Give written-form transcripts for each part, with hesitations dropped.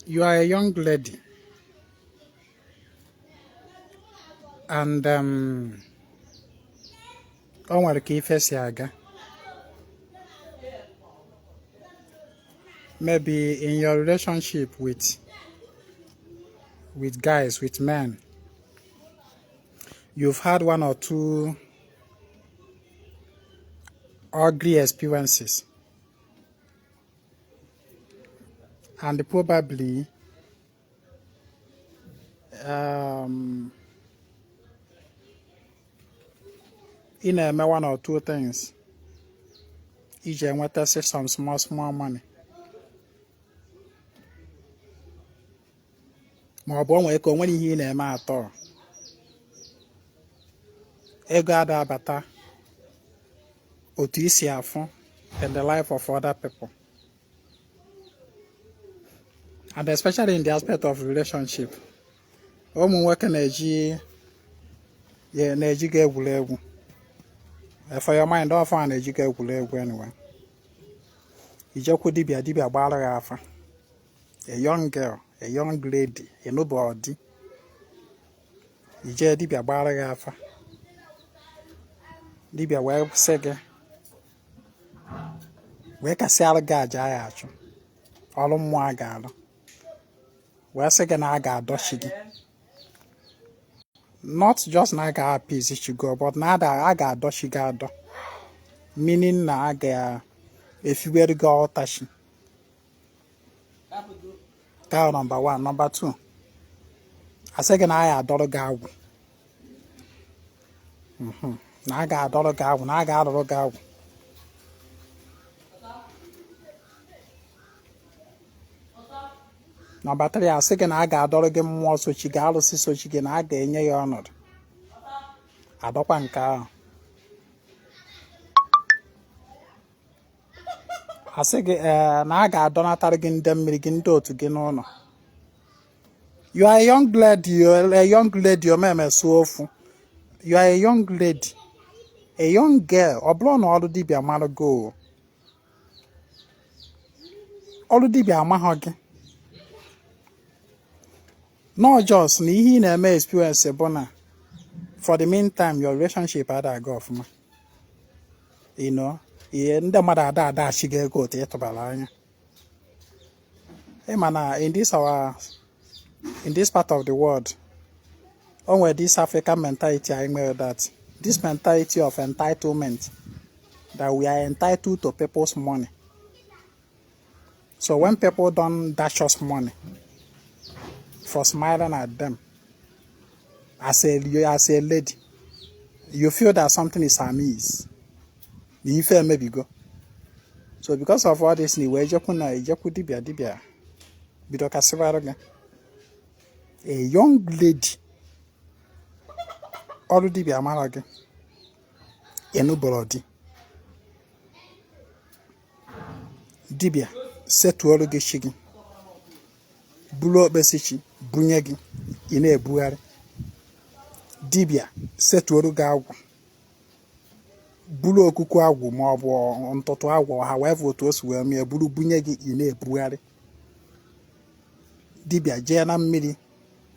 You are a young lady, and o nwere ka ife si aga. Maybe in your relationship with guys, with men, you've had one or two ugly experiences, and probably in a one or two things, ije nweta some small money. Ma ọ bụ onwe ka onwe ihe ị na-eme atọ. Ego ada abata otu isi afụ in the life of other people. And especially in the aspect of relationship. Ụmụ nwoke na-eji ga egwuregwu. For your mind, all fun na-eji ga egwuregwu anyway. Ijekwu dibia gbara ya afa. A young girl, a young lady, a nobody. Ije dibia gbara ya afa. Dibia wee sị gị wee kasịara gị aja ya achụ. Ọrụ mmụọ a ga-alụ. Wee sị gị na a ga-adọchi gị. Not just na a ga-appease chi go, but na a ga-adọchi gị adọ. Meaning na a ga-efiwere gị ọtachi. That number one. Number two, I say na a ga-adọrọ gị agwụ. Na a ga-adọrọ gị agwụ, na a ga-adọrọ gị agwụ. Number three, I say na a ga-adọrọ gị mmụọ sochi gị, alụsị sochi gị, na a ga-enye ya ọnọdụ. Adọkwa nke ahụ. I say na a ga-adọnatara gị ndị mmiri gị, ndị otu gị n'ụlọ. You are a young lady, o meme so ofu. You are a young lady, a young girl. Ọ bụrụ na ọrụ dibịa mara go. Ọrụ dibịa amahọ gị. Not just na ihe ị na-eme experience bụ na for the meantime your relationship aga ọfụma. You know, ihe ndị mmadụ ada achị gị ego otu ịtụbara anya. Hey man, in this part of the world, onwe this African mentality I know that this mentality of entitlement, that we are entitled to people's money. So when people don't dash us money for smiling at them as a lady, you feel that something is amiss. The ife maybe go. So because of all this, ni we ejeku dibia bido kasibara ga. A young lady ọrụ dibia mara gị enuboro di. Dibia setuoro gị chi gị. Bulu okpesi chi bunye gị ị na-ebugharị. Dibia setuoro gị agwụ. Bulu okuku agwụ ma ọ bụ ntụtụ agwụ, however otu o si wee mee, bulu bunye gị ị na-ebugharị. Dibia jee na mmiri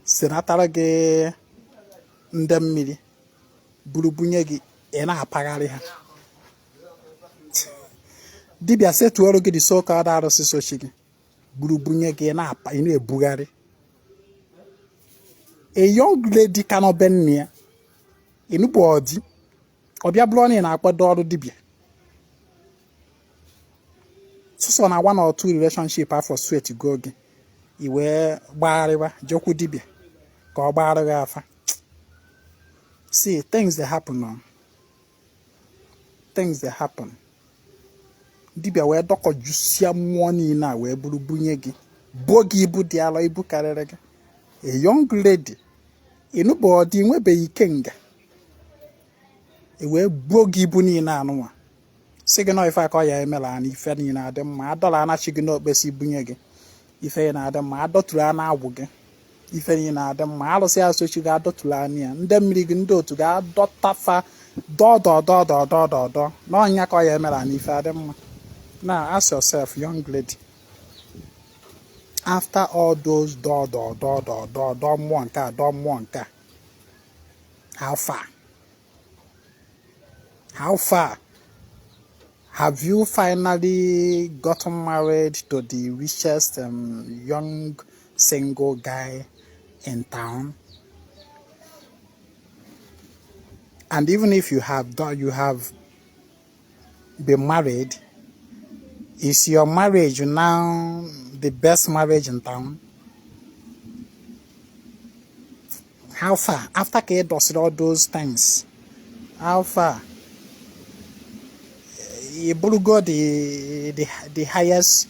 senatara gị ndị mmiri buru bunye gị ị na-apagharị ha. Dibia setuoro gị dị so-called arụsị sochi gị buru bunye gị ị na-ebugharị. A young lady cannot be near anybody. Ọbịa bụrụ na ị na-akwado ọrụ dibia. So na one or two relationship afọ sweet go gị i wee gbagharịwa jekwu dibia ka ọ gbara gị afa. See, things that happen now. Things that happen. Dibia wee dọkọ jusia mmụọ niile a wee buru bunye gị. Bo gị ibu dị alọ, ibu karịrị gị. A young lady, ịnụbọdị nwebeghị ike nga. E wee buo gị ibu niile anụnwa. Sị gị na ife aka ọ ya emela na ife niile adị mma. Adọla anachi gị n'okpesi bunye gị. Ife na-adị mma. Adọtụrụ a na-agwụ gị. Ife niile na-adị mma. Alụsị asụchi gị adọtụrụ anya ya. Ndị mmiri gị ndị otu gị adọtafa dọdọdọdọdọdọdọ. N'ọnya ka ọ ya emela na ife adị mma. Now ask yourself, young lady, After all those door monka, how far? How far? Have you finally gotten married to the richest young single guy in town? And even if you have been married, is your marriage now the best marriage in town? How far? After K does all those things, how far? You got the highest,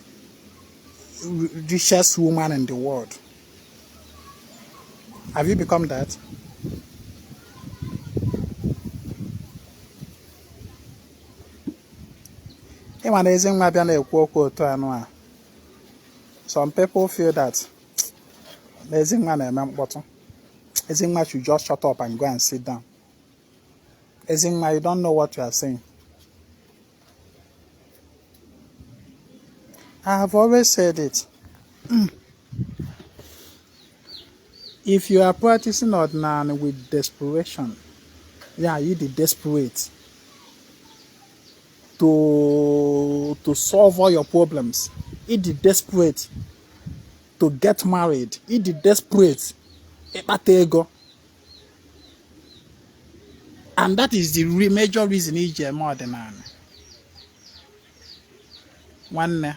richest woman in the world. Have you become that? Some people feel that Ezinwa should just shut up and go and sit down. Ezinwa, you don't know what you are saying. I have always said it. If you are practicing ordinary with desperation, you the desperate to solve all your problems. It the desperate to get married. It the desperate. And that is the major reason is more than one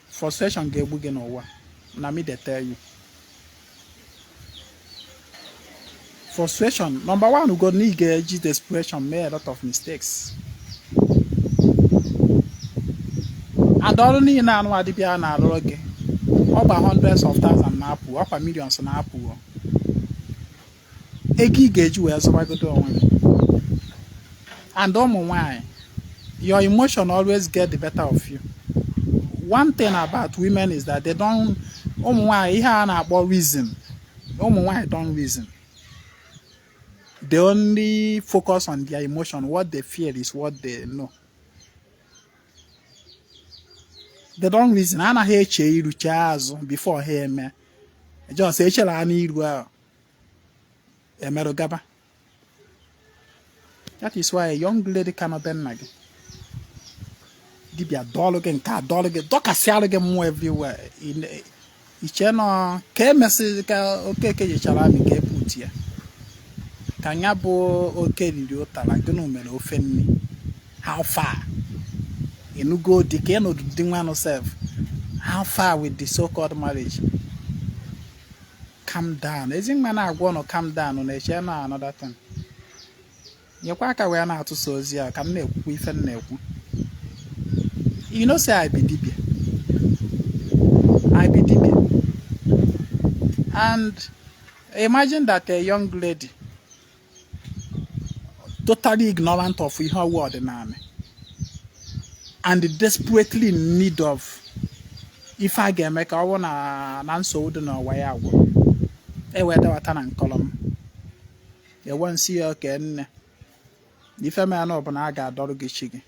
frustration get boogie no one. Now me they tell you. Frustration. Number one, who got need desperation made a lot of mistakes. And only in an wadibia na roge. Over hundreds of thousands na apple, upper millions na apple. Eki gauge where so I go do. And why your emotion always get the better of you. One thing about women is that they don't why about reason. Why don't reason. They only focus on their emotion. What they feel is what they know. They don't reason. I na hear before hear me. Just say I need well. That is why a young lady cannot bend again. Give a dollar again, car dollar again, again more everywhere. In each channel, message okay, you shall have me put here. Can you bo okay, you offend me? How far? You go decay no do one yourself. How far with the so-called marriage? Calm down. Isn't man I wanna calm down on a channel another thing? You quack away now to Sozia, can make with a neck. You know, say I be deep. I be deep. And imagine that a young lady, totally ignorant of her word in army, and desperately in need of, if I get make I wanna answer wouldn't know why I will. Whether what and column. You won't see her again. If a man open, I got dog chicken.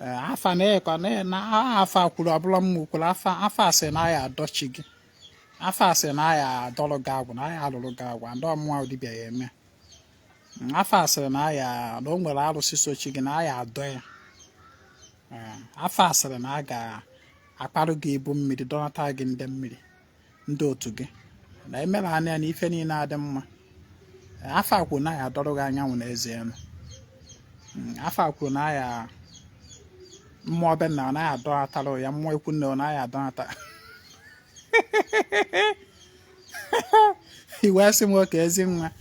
I found na afa problem afa say na ya dochigi afa say na ya dologagu na ya dologagu and do mo odi bia me afa say na ya do nwere arusi sochigi na ya do ya afa say na ga akparu gi ebu mmiri donata gi nde mmiri ndị otu gi na emere anya na ife ni na adị mma afa kwu na ya dologa anyanwụ na eze enu afa kwu na ya more than now, I don't tell you, I'm more cool now, I don't. He was some work as in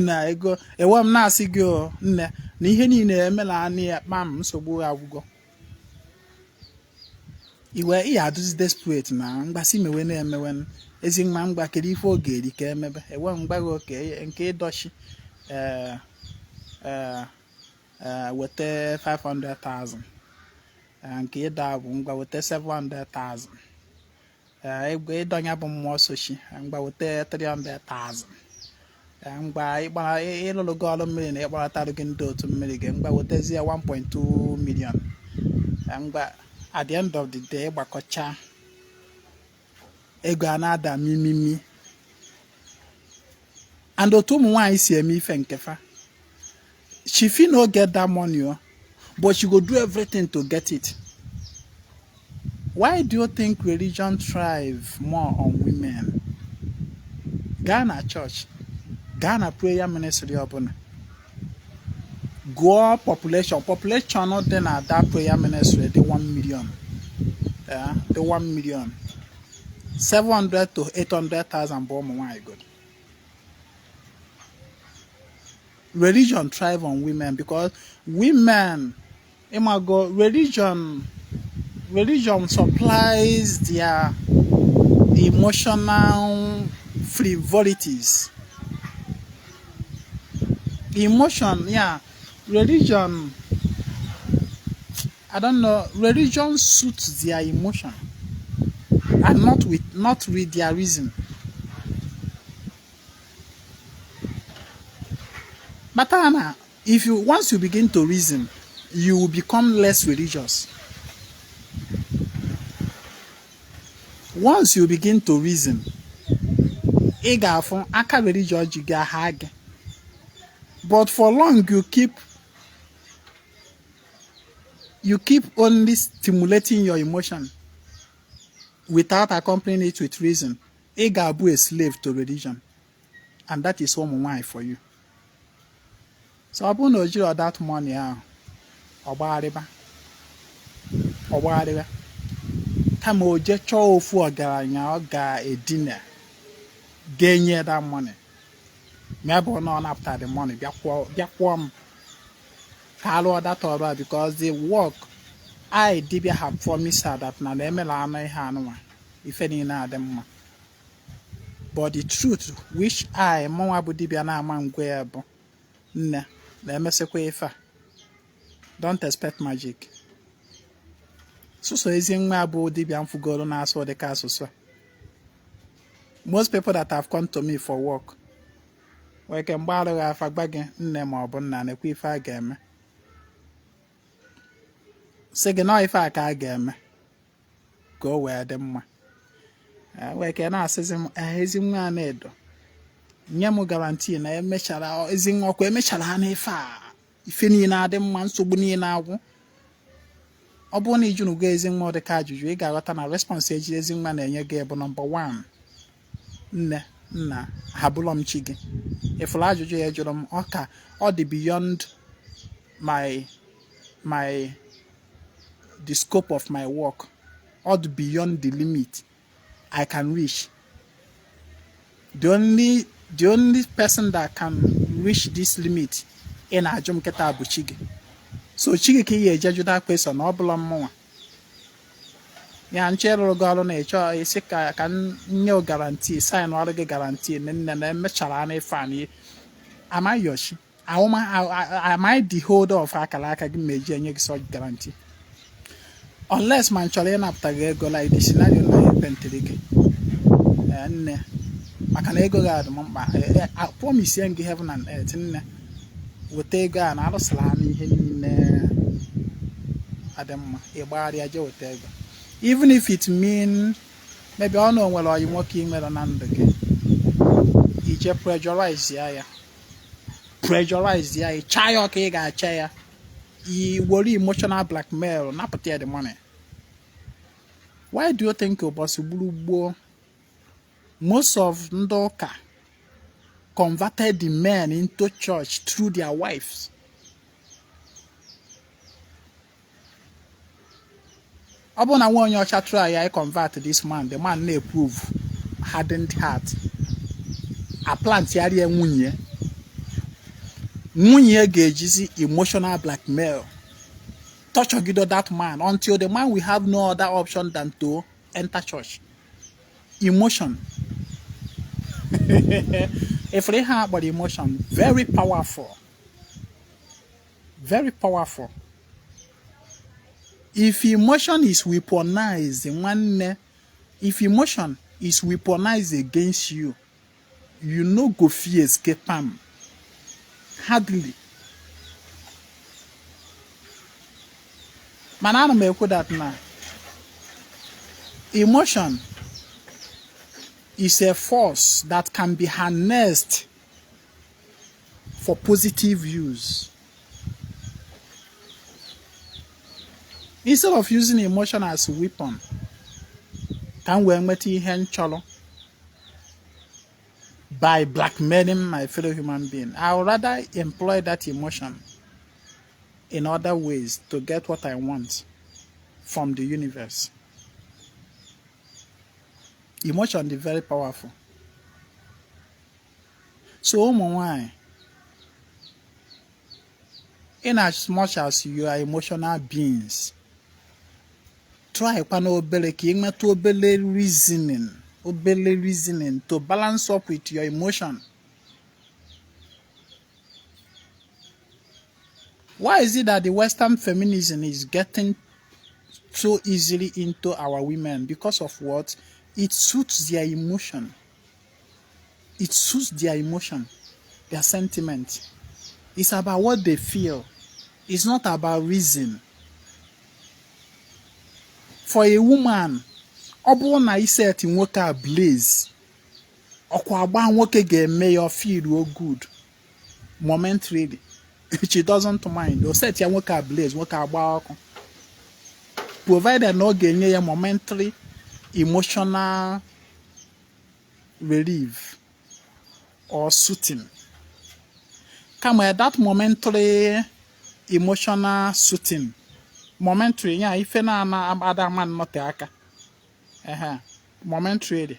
I go, a warm nasty girl, Nihini Melanie at Mam, so I will go. You were here, this desperate now, but see me when as in man back at for gay, he came a one bag okay, and K Doshi, with 500,000. And Kida Bunga with 700,000. I don't have more sushi, and by with 300,000. And by a little $1 about Targan do to Milligan, but with 1.2 million. And by at the end of the day, Bakocha ego anada mimimi. And otu ụmụ si eme ife nkefa. She fit no get that money, but she go do everything to get it. Why do you think religion thrive more on women? Ghana church, Ghana prayer ministry open. Go population not then at that prayer ministry, the 1 million. Yeah, the 1 million. 700 to 800,000 bomb. My God. Religion thrive on women because women, religion supplies their emotional frivolities. Emotion, yeah. Religion, I don't know. Religion suits their emotion, and not with their reason. But Anna, if you once you begin to reason, you will become less religious. Once you begin to reason, aka religious you get hag. But for long you keep only stimulating your emotion without accompanying it with reason. Igabu a slave to religion. And that is why for you. So I no you that money Ogbariba. Time oje cho ofu ogaranya oga a dinner. Gain that money. Maybe not after the money. Biakwam. Kalo that order because the work I did have promised her that na emela na ihe anụwa ife ni na adem. But the truth which I mwa bu dibia na ama ngwe ebo nne na emesekwa ife. Don't expect magic. So Ezinwa bu dibia mfugoro na aso de ka so. Most people that have come to me for work we can gbaro afa gbage nne ma obu nna na ekwe ife aga eme. Say no ife aka aga eme. Go where them mma. We can ask Ezinwa Anaedo. Nyemu guarantee na emechara Ezinwa kwa emechara na ife ni na adị mma nsogbu ni na agwụ. Ọ bụrụ na iju nugo Ezinwa dị ka ajụjụ ị ga-aghọta na response eji Ezinwa na-enye gị bụ number 1. Nne nna habụlọ m chi gị. Ifụlụ ajụjụ ya jụrụ m ọ dị beyond the scope of my work. All beyond the limit I can reach. The only person that can reach this limit in ajum keta bu Chigi. So Chigi ke ye judge that person no bula mwa. Ya nchero galo na echo isi ka nye guarantee sign no ge guarantee na mechara na ifani. Am I Yoshi? Am I the holder of akalaka gi meji enye gi such guarantee? Unless man chole na aptage go like the scenario na pentelike. And makana ego ga adu mba. I promise you heaven and earth nne. Wote ego na arusala na ihe niile ademma igbari aje wote ego. Even if it mean maybe I know well you working with na ndụ gị. Ije pressurize ya. Pressurize ya. Chayo ka ị ga-acha ya. You worry emotional blackmail, not put the money. Why do you think most of Ndoka converted the men into church through their wives? Abona when your chat try I convert this man, the man may prove hardened heart. A plant yari munye gejizi emotional blackmail. Touch or give that man until the man will have no other option than to enter church. Emotion. If they have about emotion, very powerful. Very powerful. If emotion is weaponized, if emotion is weaponized against you, you no go fear escape them. Hardly. Man, I don't that now. Emotion is a force that can be harnessed for positive use. Instead of using emotion as a weapon, can we met ihe cholo by blackmailing my fellow human being? I would rather employ that emotion in other ways to get what I want from the universe. Emotion is very powerful. So, why? In as much as you are emotional beings, try reasoning to balance up with your emotion. Why is it that the Western feminism is getting so easily into our women? Because of what? It suits their emotion. It suits their emotion, their sentiment. It's about what they feel. It's not about reason. For a woman, ọ bụrụ na ị set nwoke a blaze, ọkwa agba nwoke ga-eme ya feel good momentarily. She doesn't mind. O set ya nwoke a blaze, nwoke agba ọkụ. Provided na ọ ga-enye ya momentary emotional relief or soothing. Kama that momentary emotional soothing, momentary, yeah, ife na other man not aka. Momentary.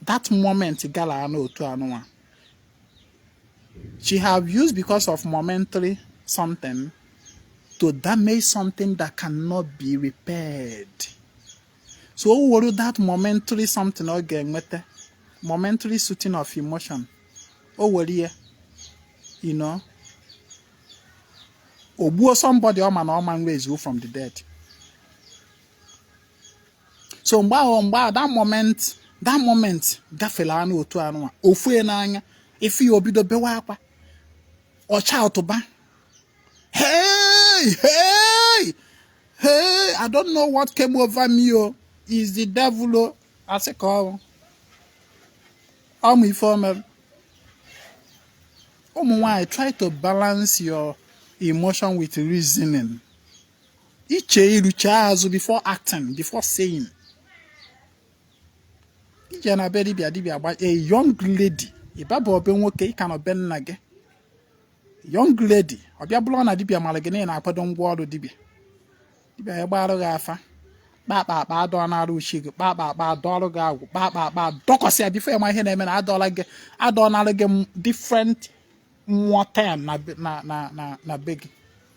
That moment gala no to anwa. She have used because of momentary something to damage something that cannot be repaired. So what that momentary something again with momentary soothing of emotion. Oh well, yeah, you know. Or somebody or man raise you from the dead. So that moment gafela anu otu anwa ofue n'anya if you obido bewa akwa ocha otoba hey I don't know what came over me is the devil I say call informal why try to balance your emotion with reasoning before acting, before saying. A young lady, young lady, Obia blonde dibia malagene na apadon gwodo dibia. Dibia ya gbaro ga afa. Ba do na ru shig, ba do ga agwu, ba dokosia before my hen na adona ge different more time na big.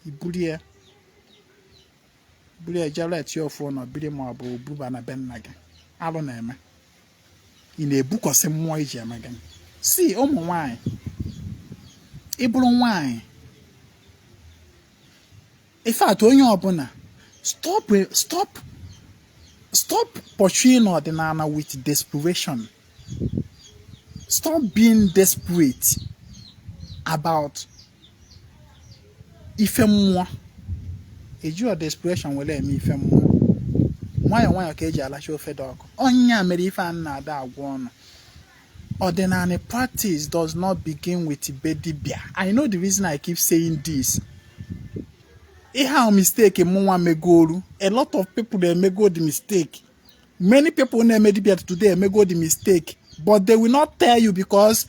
Ibulie jalet your phone or bidi mo abu buba na ben naga. Alo na eme. In a book or some more again. See, oh my wine. Ibron wine. If I told you abuna, stop pursuing ordinana with desperation. Stop being desperate about if more. A your desperation will let me if more. Why okay jala show fedog? Onya merifan na da one. Ordinary practice does not begin with bedibia. I know the reason I keep saying this. How mistake a lot of people they may go the mistake. Many people may made today may go the mistake, but they will not tell you because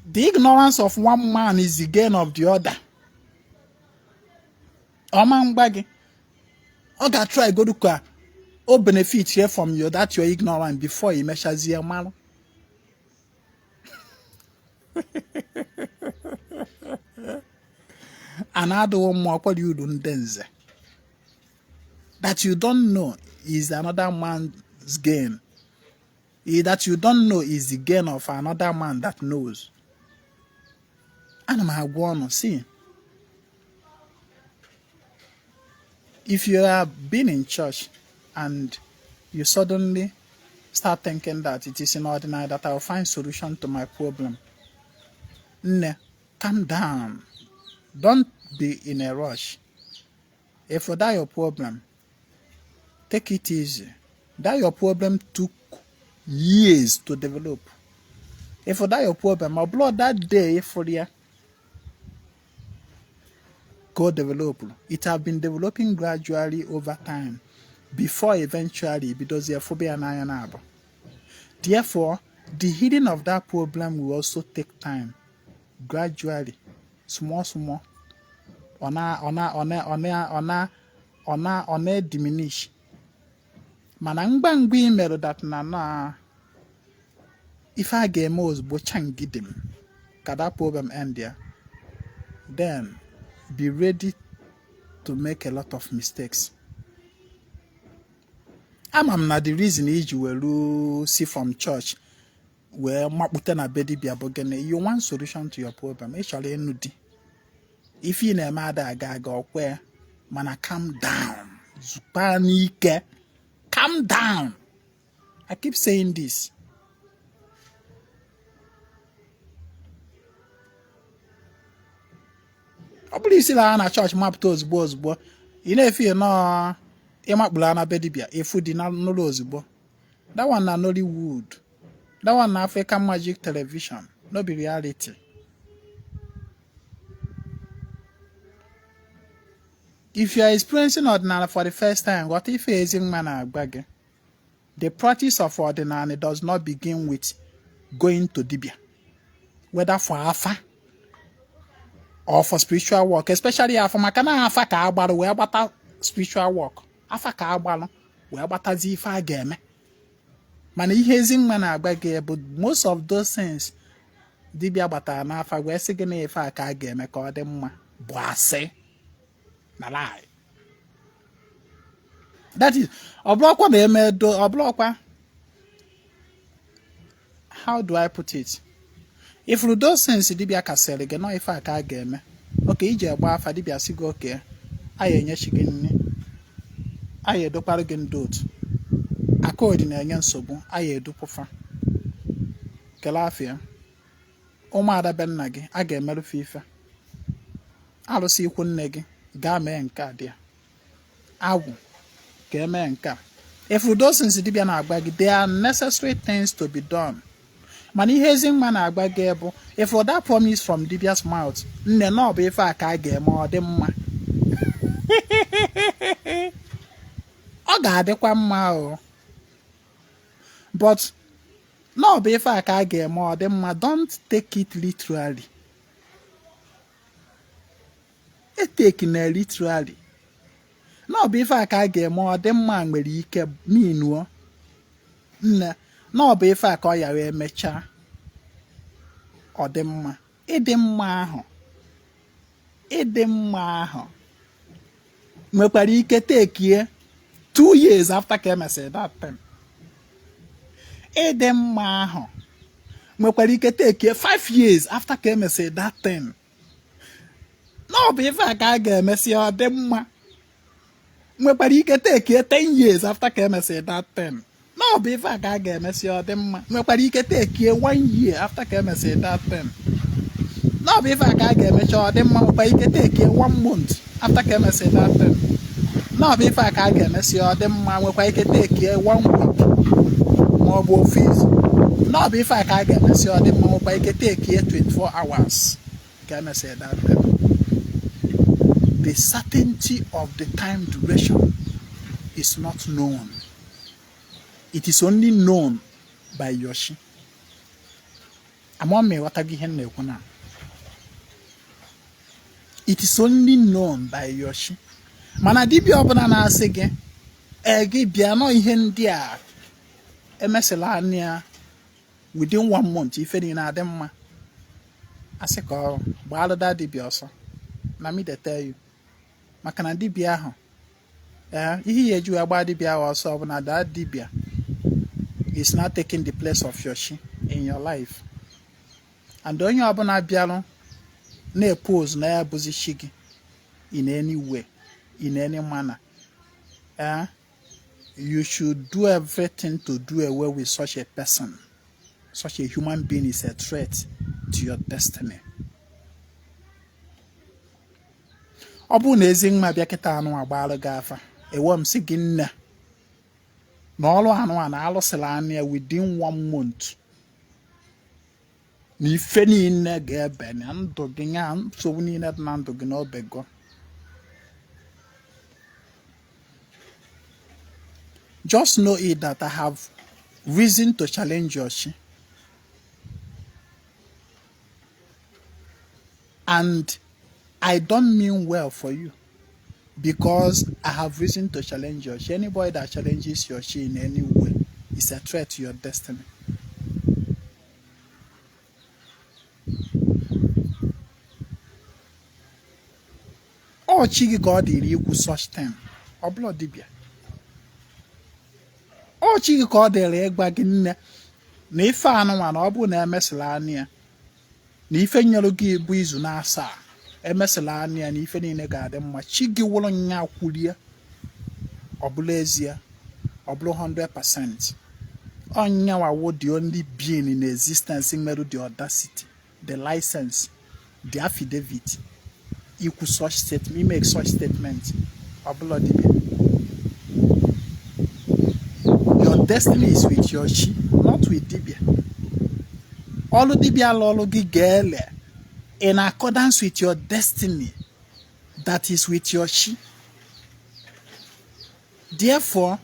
the ignorance of one man is the gain of the other. Oman baggy. Okay, try go to car. Oh, benefit here from you that you're ignorant before you measures your man. Another one more what you don't dance. That you don't know is another man's gain. That you don't know is the gain of another man that knows. And I'm going to see. If you have been in church and you suddenly start thinking that it is inordinate that I'll find solution to my problem, calm down. Don't be in a rush. If that your problem, take it easy. That your problem took years to develop. If that your problem, my blood that day for the go develop. It have been developing gradually over time before eventually because your phobia and iron. Therefore, the healing of that problem will also take time. Gradually, small. Ona diminish. Mana mgbangbe imerụ that na if I get most bochangidim, can that problem end there? Then be ready to make a lot of mistakes. I'm not the reason you will see from church where Maputana Bedi Biabogene, you want solution to your problem. Actually, if you never mad a guy go where, man, calm down. Zupanike, calm down. I keep saying this. I believe still na church map to ozugbo. You know if you know ịmakpụla na bedibia efu dị na n'ụlọ ozugbo. That one na Nollywood. That one na African Magic Television. No be reality. If you are experiencing ordinary for the first time, what if Ezinwa Anaedo? The practice of ordinary does not begin with going to dibia, whether for afa or for spiritual work, especially afa makana afa ka agbaru we agbata spiritual work. Afa ka agbaru we agbatazi ife a ga-eme. Mana ihe Ezinwa Anaedo, but most of those things dibia gbatara n'afa wee sị gị na ife a ka a ga-eme ka ọ dị mma bụ asị na lie. That is oblokwa na emedo oblokwa. How do I put it? If you those things dibia kasere gị no ife a ka a ga-eme. Okay, ije gba afa dibia si gị okay. Aye enyechi gị nni. Aye edokwara gị ndot. Akọọdị na-enye nsogbu, aye edupụfa. Kele afia. Ụmụada be nna gị a ga-emerụ ife. Alụsị ikwu nne gị gaa mee nke a dị. Agwụ ka eme nke a. If those things dibia na-agba gị, there are necessary things to be done. Mana ihe Ezinwa na-agba gị bụ if for that promise from dibia's mouth, nne na ọ bụ ife a ka a ga-eme ọ dị mma. Ọ ga-adịkwa mma o. But no be ife a ka a ga-eme ọ dị mma, don't take it literally. Take it literally. No be ife a ka a ga-eme ọ dị mma nwere ike minuo. Nne no be ife a ka ọ yara emecha ọ dị mma. Ịdị mma ahụ nwekwara ike take 2 years after ka emesịrị that time. Ịdị mma ahụ nwekwara ike take 5 years after ka emesịrị that time. No be ife a ka a ga-emesi ọ dị mma nwekwara ike take 10 years after ka emesịrị that time. No be ife a ka a ga-emesi ọ dị mma nwekwara ike take 1 year after ka emesịrị that time. No be ife a ka a ga-emecha ọ dị mma nwekwara ike take 1 month after ka emesịrị that time. No be ife a ka a ga-emesi ọ dị mma nwekwara ike take 1 week ma ọ bụ office. No be ife a ka a ga-emesi ọ dị mma nwekwara ike take 24 hours ka emesịrị that time. The certainty of the time duration is not known. It is only known by Yoshi. It is only known by Yoshi. Mana dibia ọbụla na-asị gị gị bịa nọ ihe ndị a emesịla anya within 1 month ife niile adị mma. Asị ka ọ gbaalụda dibia ọsọ. Na me dey tell you. Maka na dibia ahụ ihe ya eju agba dibia ahụ ọsọ bụ na that dibia is not taking the place of Yoshi in your life. And onye ọbụla bịarụ na-epose na ya bụzi chi gị in any way, in any manner. You should do everything to do away with such a person. Such a human being is a threat to your destiny. Ọ bụ na Ezinwa bịa kịta anụ agbalụ gị afa, ewe m sị gị nne na ọrụ anụ a na-alụsịrị anya within 1 month na ife niile ga-ebe na ndụ gị nya nsogbu niile dị na ndụ gị na obego. Just know it that I have reason to challenge your chi. And I don't mean well for you because I have reason to challenge your chi. Anybody that challenges your chi in any way is a threat to your destiny. Ọ chi gị ka ọ dịrị ikwu such thing. Ọ bụla dibịa. Ọ chi gị ka ọ dịrị ịgwa gị nne na ife anụnwa na ọ bụ na emesịla anya na ife nyere gị bụ izu na asaa emesịla anya na ife niile ga-adị mma. Chi gị wụrụ nya kwulie ọ bụla ezie ọ bụrụ 100%. Onyawa wo the only being in existence in the audacity, the license, the affidavit. You could such statement, make such statement. Your destiny is with your chi, not with Dibia. All Dibia lologi gele in accordance with your destiny that is with your chi. Therefore,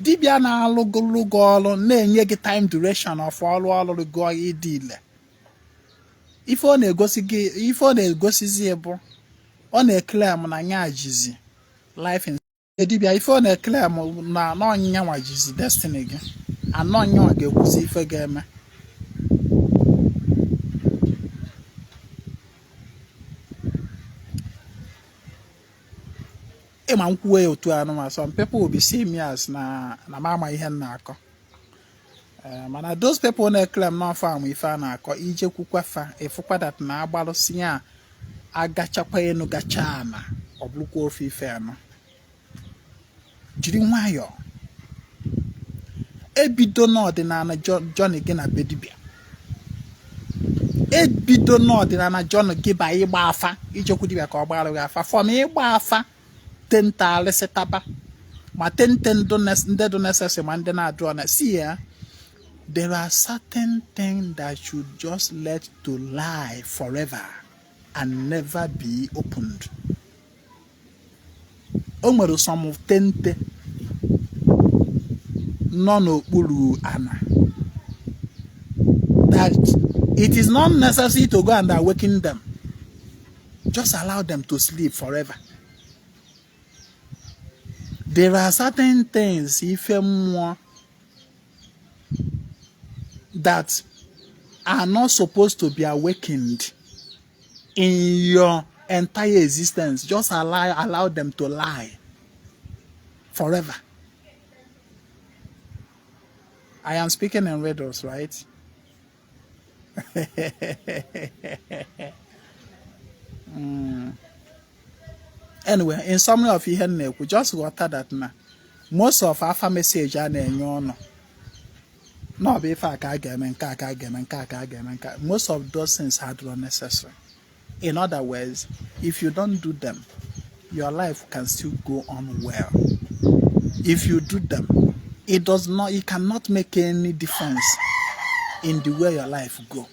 dibịa na-alụgụ ọrụ na-enye gị time duration of ọrụ go idile. Ife ọ na-egosizi bụ ọ na-eclaim na nya jizi life in dibịa. Ife ọ na-eclaim na ọnyịnya nwa jizi destiny gị anọ ọnyịnya ga-ekwuzi ife ga-eme. Some people will be seeing me as na mama ihe na-akọ. Mana those people na-claim na farm ife a na-akọ ije kwukwa fa efukwa that na agbalụsi ya agachakwa enu gacha na ọbụlụkwa ofe ife anọ. Jiri nwayọ ebido n'ọdịnala John gị na bedibia. Ebido n'ọdịnala John gị ba ịgba afa ijekwu dibia ka ọ gbara gị afa fọm ịgba afa tentale setaba ma tentendo do necessary man de na do na see ya. There are certain things that should just let to lie forever and never be opened. Onwere some tente no n'okpuru ana that it is not necessary to go and awaken them. Just allow them to sleep forever. There are certain things, if more, that are not supposed to be awakened in your entire existence. Just allow them to lie forever. I am speaking in riddles, right? Anyway, in summary of ihe we just got that na most of our message are no be if most of those things are unnecessary. In other words, if you don't do them, your life can still go on well. If you do them, it cannot make any difference in the way your life go.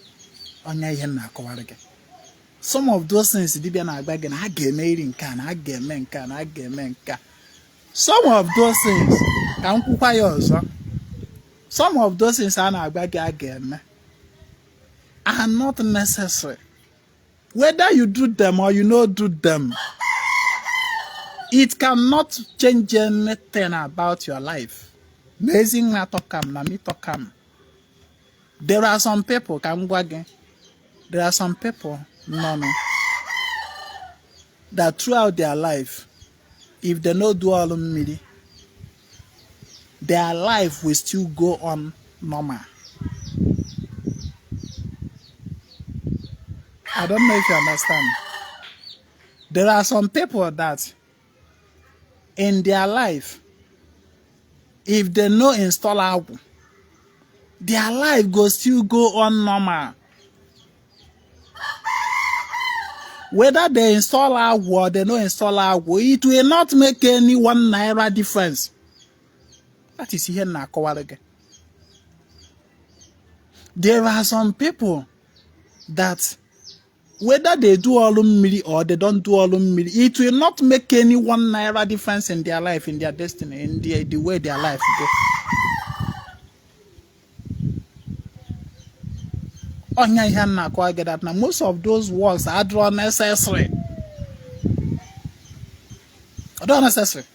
Some of those things dibia na agba gị na ha ga-eme iri nke a na ha ga-eme nke a na ha ga-eme nke a. Some of those things ka m kwukwa ya ọzọ. Some of those things a na-agba gị a ga-eme are not necessary. Whether you do them or you not do them, it cannot change anything about your life. Amazing na tokam na mi tokam. There are some people ka m gwa gị. There are some people that throughout their life, if they don't do all mmiri, their life will still go on normal. I don't know if you understand. There are some people that in their life, if they no install agwụ, their life will still go on normal. Whether they install agwụ or they no install agwụ, it will not make any 1 naira difference. That is here na kowalege. There are some people that whether they do all mmiri or they don't do all mmiri, it will not make any 1 naira difference in their life, in their destiny, in the way their life go. That now most of those works are not necessary. Not necessary.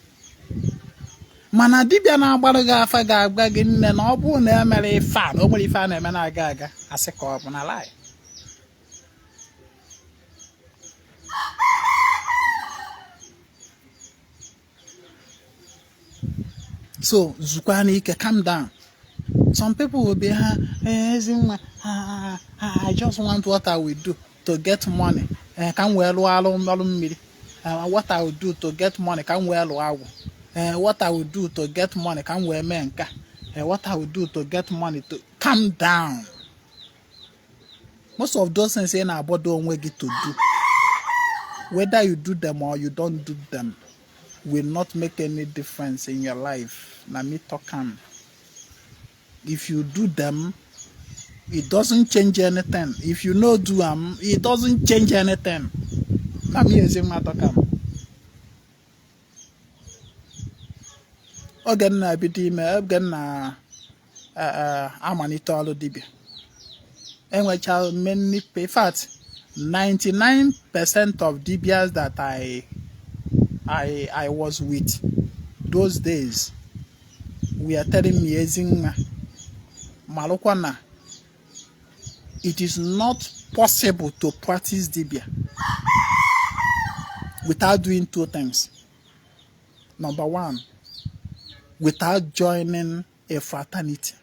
Mana dibia na agbaru ga afa ga agba gi nne na obu na emere fan o nwere fan eme na aga aga asị ka ọ bụ na lie. So zukwana ike, calm down. Some people will be I just want what I will do to get money. Can we what I will do to get money? Can we what I will do to get money? Can we menka? What I will do to get money to calm down. Most of those things in our body don't want to do. Whether you do them or you don't do them will not make any difference in your life. Na me talk am. If you do them, it doesn't change anything. If you no do them, it doesn't change anything. Na me Ezinwa talk am. Ogen na bidi me ogen na amanito alo dibia. Enwecha many in fact 99% of DBS that I was with those days we are telling me Ezinwa Malokwana, it is not possible to practice Dibia without doing 2 things. Number 1, without joining a fraternity.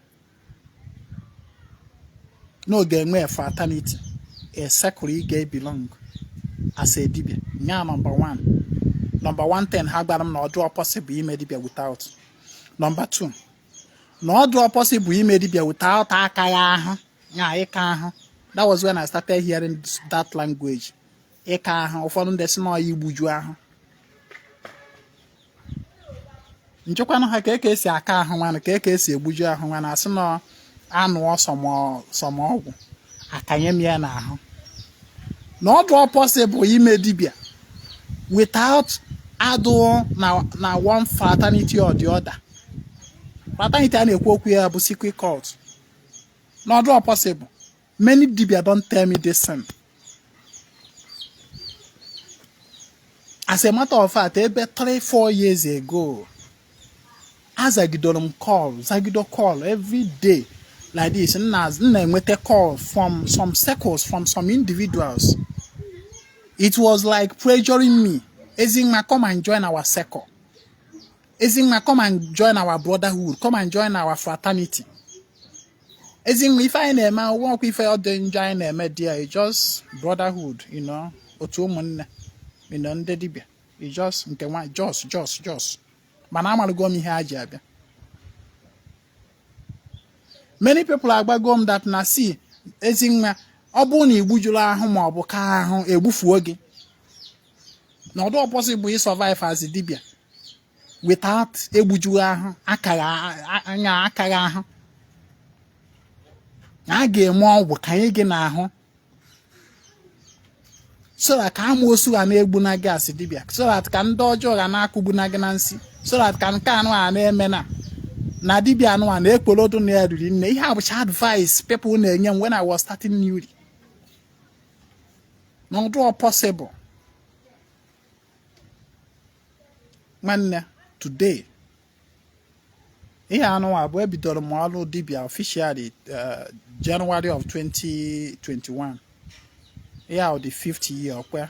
No game a fraternity, a circle you belong as a Dibia. Now number 1. Number 1 thing, how about no draw possible you may Dibia without. Number 2, no draw possible you may Dibia without akaya. That was when I started hearing that language. Eka ofonu desino ibuju ahụ. Nchekwa no ha ka esi aka ahụ nwana ka esi egbuju ahụ nwana asị no anụ ọsọmọ ọgwụ akanye m ya na ahụ. No draw possible ime dibia without ado na one fraternity or the other. Fraternity a na-ekwu okwu ya bụ secret cult. No draw possible. Many dibia don't tell me this thing. As a matter of fact, about 3-4 years ago, as I did Zagido call every day like this, and with a call from some circles, from some individuals. It was like pressuring me. Ezinwa, come and join our circle. Ezinwa, come and join our brotherhood. Come and join our fraternity. Ezinwa, if I name I work with all the join dear, it's just brotherhood, you know. Otumun. It's just. Many people are going that na see Ezinwa obuni ibujula ahụ ma obu ka ahụ egbufuo gi. Na odo possible you survive as a dibia without egbuju ahụ akara ahụ. Na ga-eme ọgwụ ka anyị gị na ahụ. So that amosu a na-egbu na gị as dibia. So that ka ndị ọjọọ ga na-akụgbu na gị na nsi. So that ka nke anụ a na-eme na dibia anụ a na-ekpolodo na ya riri nne. Ihe abụcha advice people na-enye m when I was starting newly. Not all possible. Man, today, ihe anụ a bụ ebidoro m ọrụ dibia officially January of 2021. Yeah, the 50th year, where,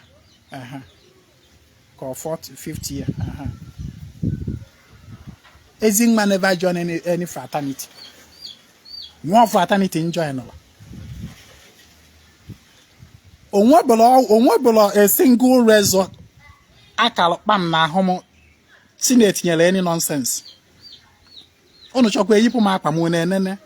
call 50th year, Ezinwa never joined any fraternity. One fraternity in join. Onwebolo a single resort. Akalopam na homo. Sinate nyele any nonsense. Ono chokwe yipu mapa mwene nene.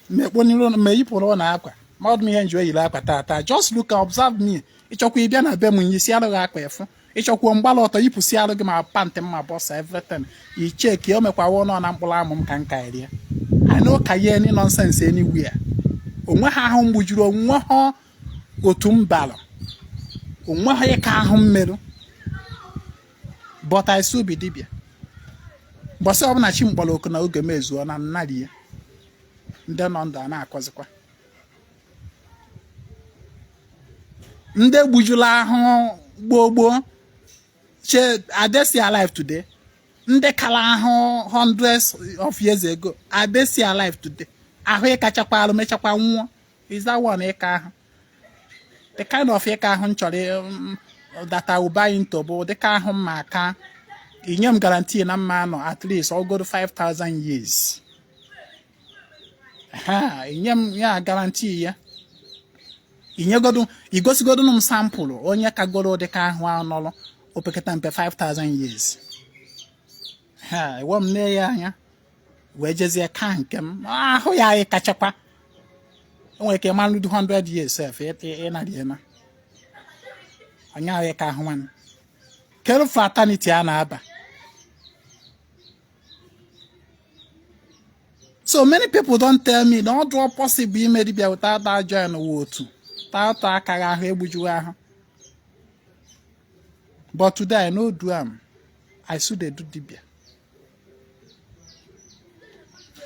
Me yipu lo na akwa. Maud me enjoy you like tata. Just look and observe me. It's okay, be na be mun yisi alo akwa efo. ịchọkwuo mgbala ọtọ yipụsi alụ gị ma pantị m ma bọsa everything i check o mekwawo nọ na mkpụrụ amụ m ka nka rie I know ka ye any nonsense anywhere onwe ha ahụ mgbujuru onwe ha otu mbala onwe ha ịka ahụ mmerụ but I still be dibia bọsị ọbụla chi mkpọrọ oku na oge m ezuo na nnari ya ndị nọ ndụ a na-akọzikwa ndị gbujula ahụ gboo che are they still alive today? Ndị kala ahụ hundreds of years ago are they still alive today? Ahụ ịkachakwa alụ mechakwa nwụọ is that one ịka ahụ the kind of ịka ahụ m chọrọ that I will buy into bụ dịka ahụ mma aka inye m guarantee na mma nọ at least all go to 5,000 years inye m ya guarantee ya igosigodo m sample onye kagoro dịka ahụ nọrọ opekata mpe 5,000 years iwe m nee ya anya wee jezie ka nke m ahụ ya anyị kachakwa o nwere ike mmanụ 100 years sef ịnariena onye ahụ ka ahụ nwanne kedu fraternity a na-aba so many people don't tell me na ọ dụọ possible ime dibia without that join otu taụtọ akaghị ahụ egbujuwe ahụ but today I no do am I still dey do dibia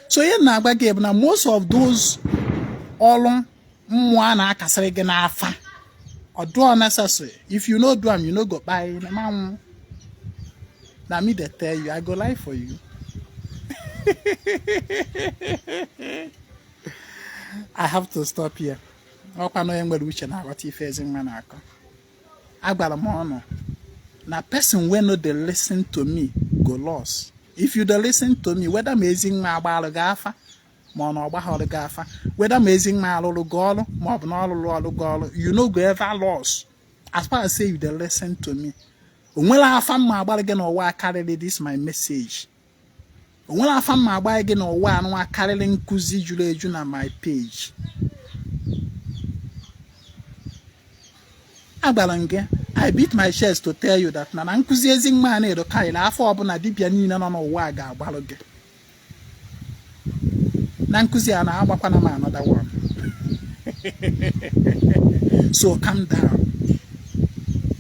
so ihe na-agba gị bụ na most of those ọrụ mmụọ a na-akasịrị gị n'afa ọ dụọ necessary if you no do am you no go buy na me dey tell you I go lie for you I have to stop here ọkwa na onye nwere uche na-aghọta ife Ezinwa na-akọ agbara m ọnụ na person wey no dey listen to me go lost if you dey listen to me whether ma Ezinwa agbalụ gị afa ma ọ na ọgbaghọrọ gị afa whether ma Ezinwa alụrụ gị ọrụ ma ọ bụ na ọlụrụ ọrụ gị ọrụ you no go ever lost as far as say you dey listen to me onwere afa mma agbalị gị n'ụwa karịrị this my message onwere afa mma agbalị gị n'ụwa anụwa karịrị nkụzi juru eju na my page agbara m gị I beat my chest to tell you that na nkụzi Ezinwa Anaedo karịrị afọ ọbụla dibịa niile nọ n'ụwa ga-agbalụ gị na nkụzi a na-agbakwana m another one so calm down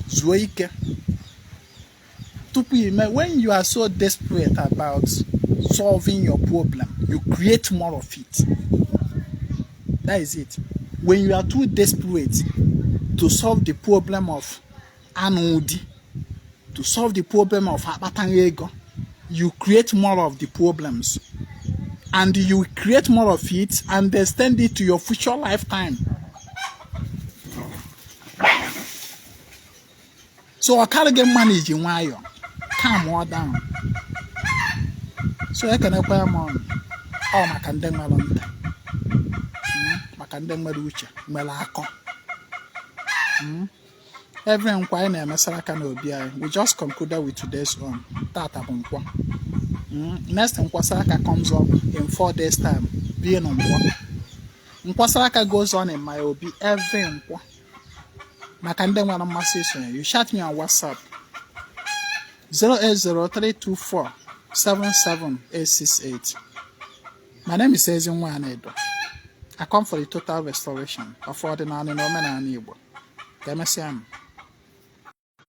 zuo ike tupu ime when you are so desperate about solving your problem you create more of it that is it when you are too desperate to solve the problem of anudi to solve the problem of akpatang ego you create more of the problems and you create more of it and extend it to your future lifetime. So I can't get manage nwayọ calm all down. So I can ekwe m ọnụ ọ maka ndị nwere nta maka ndị nwere uche nwere akọ every nkwa anyị na-emesara aka n'obi anyị we just concluded with today's one tata bụ nkwọ next nkwasaraka comes up in 4 days time being on nkwọ nkwasaraka goes on in my obi every nkwọ maka ndị nwere mmasị isonye you chat me on WhatsApp 08032477868. My name is Ezinwa Anaedo. I come for the total restoration of ordinary and omenala Igbo. Demesiam.